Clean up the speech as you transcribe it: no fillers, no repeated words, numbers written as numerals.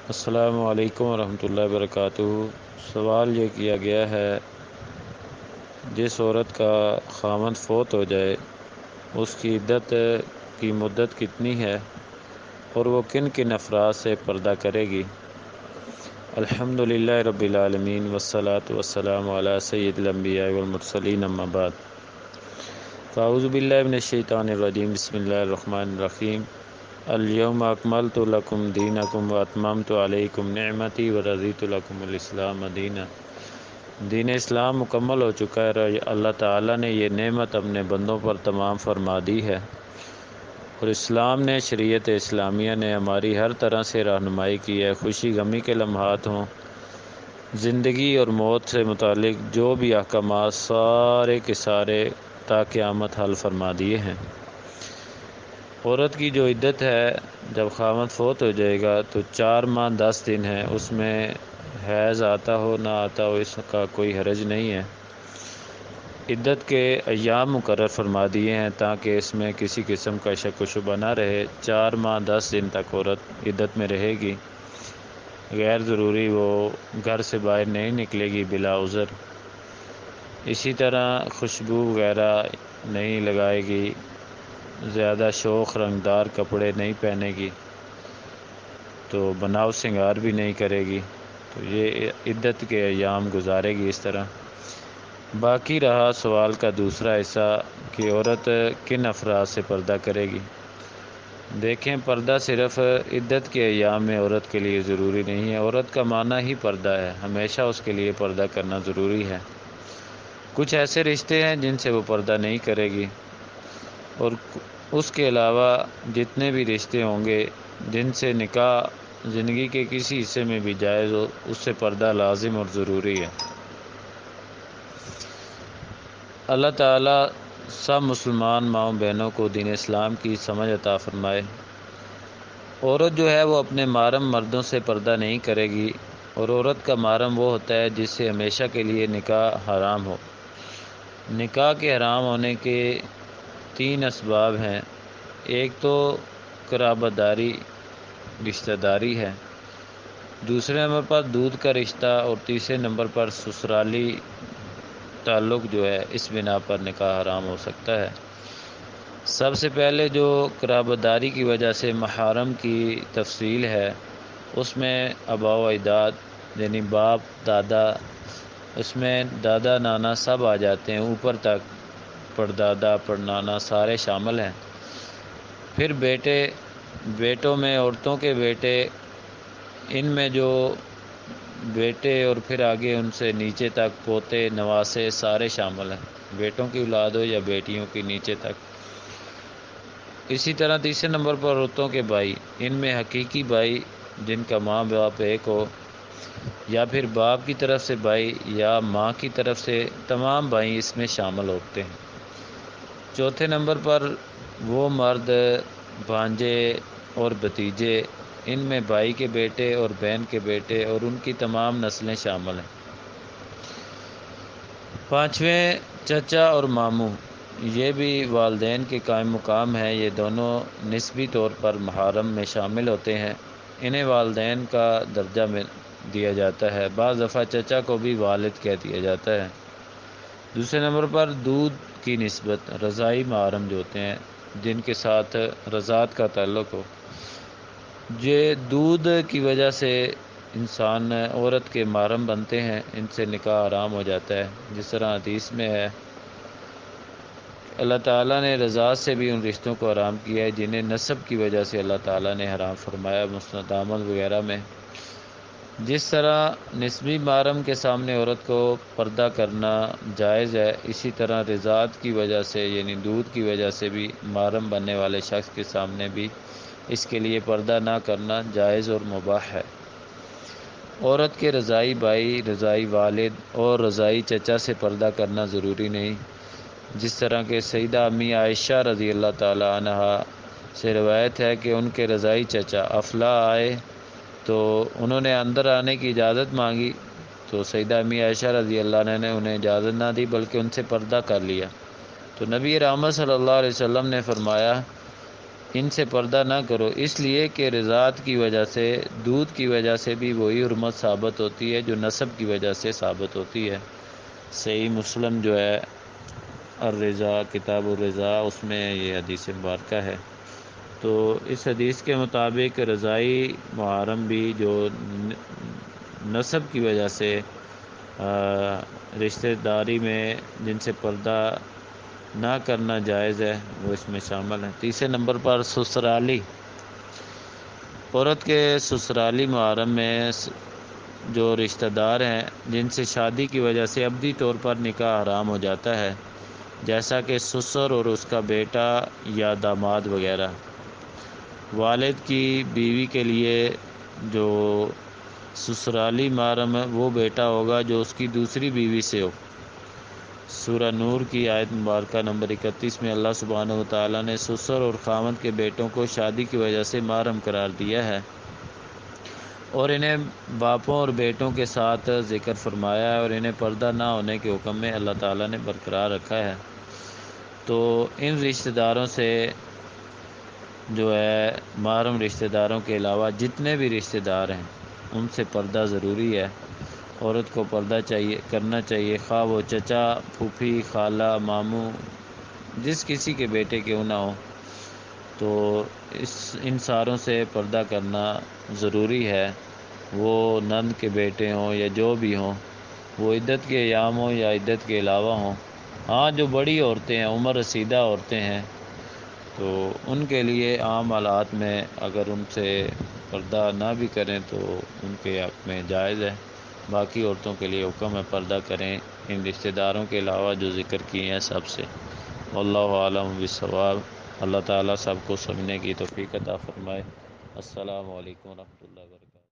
السلام علیکم ورحمۃ اللہ وبرکاتہ۔ سوال یہ کیا گیا ہے، جس عورت کا خاوند فوت ہو جائے اس کی عدت کی مدت کتنی ہے اور وہ کن کن افراد سے پردہ کرے گی؟ الحمدللہ رب العالمین والصلاة والسلام علی سید الانبیاء والمرسلین، اما بعد فاعوذ باللہ من الشیطان الرجیم، بسم اللہ الرحمن الرحیم۔ الیوم اکملت لکم دینکم واتممت علیکم نعمتی ورضیت لکم الاسلام دینا۔ دین اسلام مکمل ہو چکا ہے اور اللہ تعالیٰ نے یہ نعمت اپنے بندوں پر تمام فرما دی ہے، اور اسلام نے، شریعت اسلامیہ نے ہماری ہر طرح سے رہنمائی کی ہے۔ خوشی غمی کے لمحات ہوں، زندگی اور موت سے متعلق جو بھی احکامات سارے کے سارے تا قیامت حل فرما دیے ہیں۔ عورت کی جو عدت ہے، جب خاوند فوت ہو جائے گا تو 4 ماہ 10 دن ہے، اس میں حیض آتا ہو نہ آتا ہو اس کا کوئی حرج نہیں ہے۔ عدت کے ایام مقرر فرما دیے ہیں تاکہ اس میں کسی قسم کا شک و شبہ نہ رہے۔ 4 ماہ 10 دن تک عورت عدت میں رہے گی، غیر ضروری وہ گھر سے باہر نہیں نکلے گی بلا عذر۔ اسی طرح خوشبو وغیرہ نہیں لگائے گی، زیادہ شوخ رنگدار کپڑے نہیں پہنے گی، تو بناؤ سنگار بھی نہیں کرے گی۔ تو یہ عدت کے ایام گزارے گی اس طرح۔ باقی رہا سوال کا دوسرا حصہ کہ عورت کن افراد سے پردہ کرے گی۔ دیکھیں، پردہ صرف عدت کے ایام میں عورت کے لیے ضروری نہیں ہے۔ عورت کا معنی ہی پردہ ہے، ہمیشہ اس کے لیے پردہ کرنا ضروری ہے۔ کچھ ایسے رشتے ہیں جن سے وہ پردہ نہیں کرے گی، اور اس کے علاوہ جتنے بھی رشتے ہوں گے جن سے نکاح زندگی کے کسی حصے میں بھی جائز ہو، اس سے پردہ لازم اور ضروری ہے۔ اللہ تعالیٰ سب مسلمان ماؤں بہنوں کو دین اسلام کی سمجھ عطا فرمائے۔ عورت جو ہے وہ اپنے محرم مردوں سے پردہ نہیں کرے گی، اور عورت کا محرم وہ ہوتا ہے جس سے ہمیشہ کے لیے نکاح حرام ہو۔ نکاح کے حرام ہونے کے 3 اسباب ہیں۔ ایک تو قرابت داری، رشتہ داری ہے، دوسرے نمبر پر دودھ کا رشتہ، اور تیسرے نمبر پر سسرالی تعلق جو ہے، اس بنا پر نکاح حرام ہو سکتا ہے۔ سب سے پہلے جو قرابت داری کی وجہ سے محارم کی تفصیل ہے، اس میں آباء و اجداد یعنی باپ دادا، اس میں دادا نانا سب آ جاتے ہیں، اوپر تک پردادا پڑنانا سارے شامل ہیں۔ پھر بیٹوں میں عورتوں کے بیٹے، ان میں جو بیٹے اور پھر آگے ان سے نیچے تک پوتے نواسے سارے شامل ہیں، بیٹوں کی اولاد ہو یا بیٹیوں کی نیچے تک۔ اسی طرح تیسرے نمبر پر عورتوں کے بھائی، ان میں حقیقی بھائی جن کا ماں باپ ایک ہو، یا پھر باپ کی طرف سے بھائی یا ماں کی طرف سے تمام بھائی اس میں شامل ہوتے ہیں۔ چوتھے نمبر پر وہ مرد، بھانجے اور بھتیجے، ان میں بھائی کے بیٹے اور بہن کے بیٹے اور ان کی تمام نسلیں شامل ہیں۔ پانچویں چچا اور ماموں، یہ بھی والدین کے قائم مقام ہیں، یہ دونوں نسبی طور پر محارم میں شامل ہوتے ہیں، انہیں والدین کا درجہ میں دیا جاتا ہے۔ بعض دفعہ چچا کو بھی والد کہہ دیا جاتا ہے۔ دوسرے نمبر پر دودھ کی نسبت، رضاعی محارم جو ہوتے ہیں جن کے ساتھ رضاعت کا تعلق ہو، یہ دودھ کی وجہ سے انسان عورت کے محرم بنتے ہیں، ان سے نکاح حرام ہو جاتا ہے۔ جس طرح حدیث میں ہے، اللہ تعالیٰ نے رضاعت سے بھی ان رشتوں کو حرام کیا ہے جنہیں نسب کی وجہ سے اللہ تعالیٰ نے حرام فرمایا، مسند احمد وغیرہ میں۔ جس طرح نسبی محرم کے سامنے عورت کو پردہ کرنا جائز ہے، اسی طرح رضاعت کی وجہ سے یعنی دودھ کی وجہ سے بھی محرم بننے والے شخص کے سامنے بھی اس کے لیے پردہ نہ کرنا جائز اور مباح ہے۔ عورت کے رضاعی بھائی، رضاعی والد اور رضاعی چچا سے پردہ کرنا ضروری نہیں۔ جس طرح کہ سیدہ امی عائشہ رضی اللہ تعالی عنہا سے روایت ہے کہ ان کے رضاعی چچا افلا آئے تو انہوں نے اندر آنے کی اجازت مانگی، تو سیدہ امی عائشہ رضی اللہ عنہ نے انہیں اجازت نہ دی بلکہ ان سے پردہ کر لیا، تو نبی رحمت صلی اللہ علیہ وسلم نے فرمایا ان سے پردہ نہ کرو، اس لیے کہ رضاعت کی وجہ سے، دودھ کی وجہ سے بھی وہی حرمت ثابت ہوتی ہے جو نسب کی وجہ سے ثابت ہوتی ہے۔ صحیح مسلم جو ہے الرضا، کتاب الرضا، اس میں یہ حدیث مبارکہ ہے۔ تو اس حدیث کے مطابق رضائی محرم بھی جو نسب کی وجہ سے رشتہ داری میں جن سے پردہ نہ کرنا جائز ہے وہ اس میں شامل ہے۔ تیسرے نمبر پر سسرالی، عورت کے سسرالی محرم میں جو رشتہ دار ہیں جن سے شادی کی وجہ سے ابدی طور پر نکاح حرام ہو جاتا ہے، جیسا کہ سسر اور اس کا بیٹا یا داماد وغیرہ۔ والد کی بیوی کے لیے جو سسرالی محرم ہے وہ بیٹا ہوگا جو اس کی دوسری بیوی سے ہو۔ سورہ نور کی آیت مبارکہ نمبر 31 میں اللہ سبحانہ وتعالیٰ نے سسر اور خاوند کے بیٹوں کو شادی کی وجہ سے محرم قرار دیا ہے اور انہیں باپوں اور بیٹوں کے ساتھ ذکر فرمایا ہے، اور انہیں پردہ نہ ہونے کے حکم میں اللہ تعالیٰ نے برقرار رکھا ہے۔ تو ان رشتہ داروں سے جو ہے محرم رشتہ داروں کے علاوہ جتنے بھی رشتہ دار ہیں ان سے پردہ ضروری ہے، عورت کو پردہ کرنا چاہیے، خواہ وہ چچا، پھوپھی، خالہ، ماموں، جس کسی کے بیٹے کیوں نہ ہو، تو ان ساروں سے پردہ کرنا ضروری ہے، وہ نند کے بیٹے ہوں یا جو بھی ہوں، وہ عدت کے ایام ہوں یا عدت کے علاوہ ہوں۔ ہاں جو بڑی عورتیں ہیں، عمر رسیدہ عورتیں ہیں، تو ان کے لیے عام حالات میں اگر ان سے پردہ نہ بھی کریں تو ان کے حق میں جائز ہے۔ باقی عورتوں کے لیے حکم ہے پردہ کریں، ان رشتہ داروں کے علاوہ جو ذکر کیے ہیں سب سے۔ واللہ عالم بالصواب۔ اللہ تعالیٰ سب کو سمجھنے کی توفیق عطا فرمائے۔ السلام علیکم ورحمۃ اللہ وبرکاتہ۔